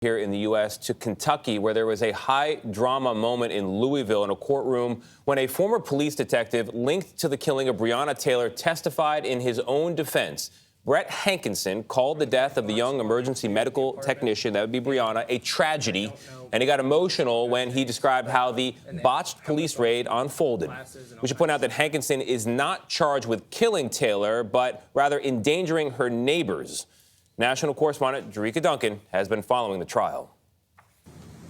Here in the U.S. to Kentucky, where there was a high-drama moment in Louisville in a courtroom when a former police detective linked to the killing of Breonna Taylor testified in his own defense. Brett Hankison called the death of the young emergency medical technician, that would be Breonna, a tragedy, and he got emotional when he described how the botched police raid unfolded. We should point out that Hankison is not charged with killing Taylor, but rather endangering her neighbors. National correspondent Jericka Duncan has been following the trial.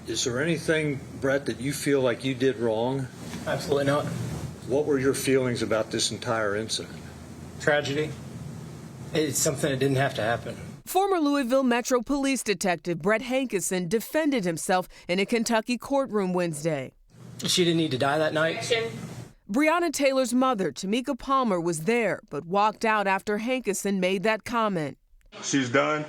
Is there anything, Brett, that you feel like you did wrong? Absolutely not. What were your feelings about this entire incident? Tragedy. It's something that didn't have to happen. Former Louisville Metro Police Detective Brett Hankison defended himself in a Kentucky courtroom Wednesday. She didn't need to die that night. Breonna Taylor's mother, Tamika Palmer, was there, but walked out after Hankison made that comment. She's done.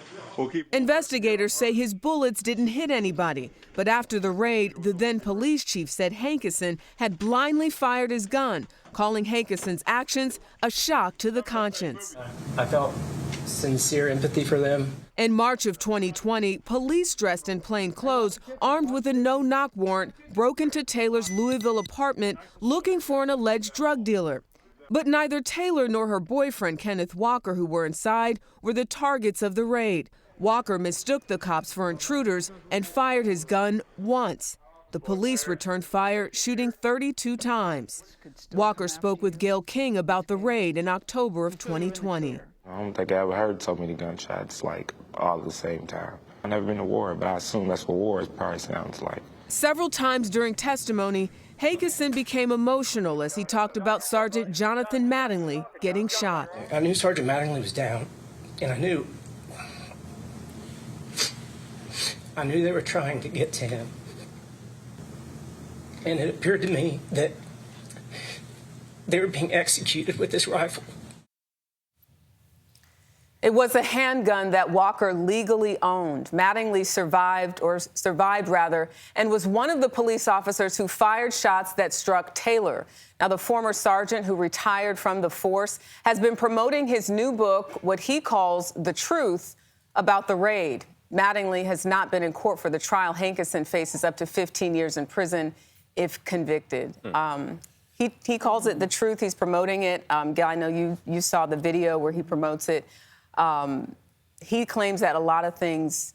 Investigators say his bullets didn't hit anybody, but after the raid, the then police chief said Hankison had blindly fired his gun, calling Hankison's actions a shock to the conscience. I felt sincere empathy for them. In March of 2020, police dressed in plain clothes, armed with a no-knock warrant, broke into Taylor's Louisville apartment looking for an alleged drug dealer. But neither Taylor nor her boyfriend, Kenneth Walker, who were inside, were the targets of the raid. Walker mistook the cops for intruders and fired his gun once. The police returned fire, shooting 32 times. Walker spoke with Gayle King about the raid in October of 2020. I don't think I ever heard so many gunshots, like, all at the same time. I've never been to war, but I assume that's what war probably sounds like. Several times during testimony, Hankison became emotional as he talked about Sergeant Jonathan Mattingly getting shot. I knew Sergeant Mattingly was down, and I knew they were trying to get to him. And it appeared to me that they were being executed with this rifle. It was a handgun that Walker legally owned. Mattingly survived, and was one of the police officers who fired shots that struck Taylor. Now, the former sergeant who retired from the force has been promoting his new book, what he calls The Truth About the Raid. Mattingly has not been in court for the trial. Hankison faces up to 15 years in prison if convicted. He calls it The Truth. He's promoting it. Gayle, I know you saw the video where he promotes it. He claims that a lot of things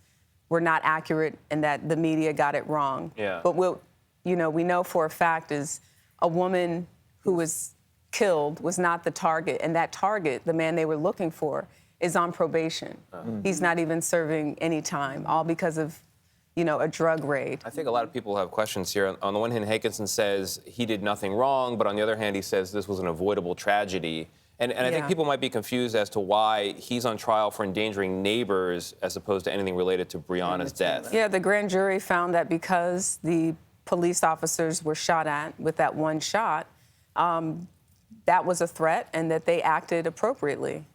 were not accurate and that the media got it wrong. Yeah. But we know for a fact is a woman who was killed was not the target, and that target, the man they were looking for, is on probation. He's not even serving any time, all because of, a drug raid. I think a lot of people have questions here. On the one hand, Hankison says he did nothing wrong, but on the other hand, he says this was an avoidable tragedy. And I think people might be confused as to why he's on trial for endangering neighbors as opposed to anything related to Breonna's death. Yeah, the grand jury found that because the police officers were shot at with that one shot, that was a threat and that they acted appropriately.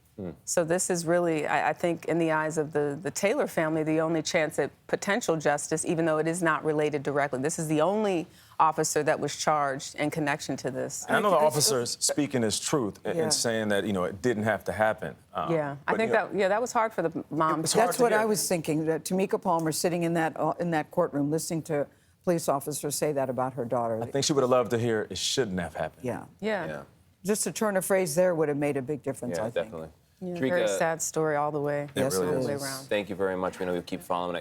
So this is really, I think, in the eyes of the Taylor family, the only chance at potential justice, even though it is not related directly. This is the only officer that was charged in connection to this. And I know the officer's speaking his truth and saying that, it didn't have to happen. I think that was hard for the mom. That's what I was thinking. Tamika Palmer sitting in that courtroom listening to police officers say that about her daughter. I think she would have loved to hear it shouldn't have happened. Yeah. Just a turn of phrase there would have made a big difference, I think. Definitely. Very sad story all the way. Yes, it really all the is. way around. Thank you very much. We know you'll keep following it.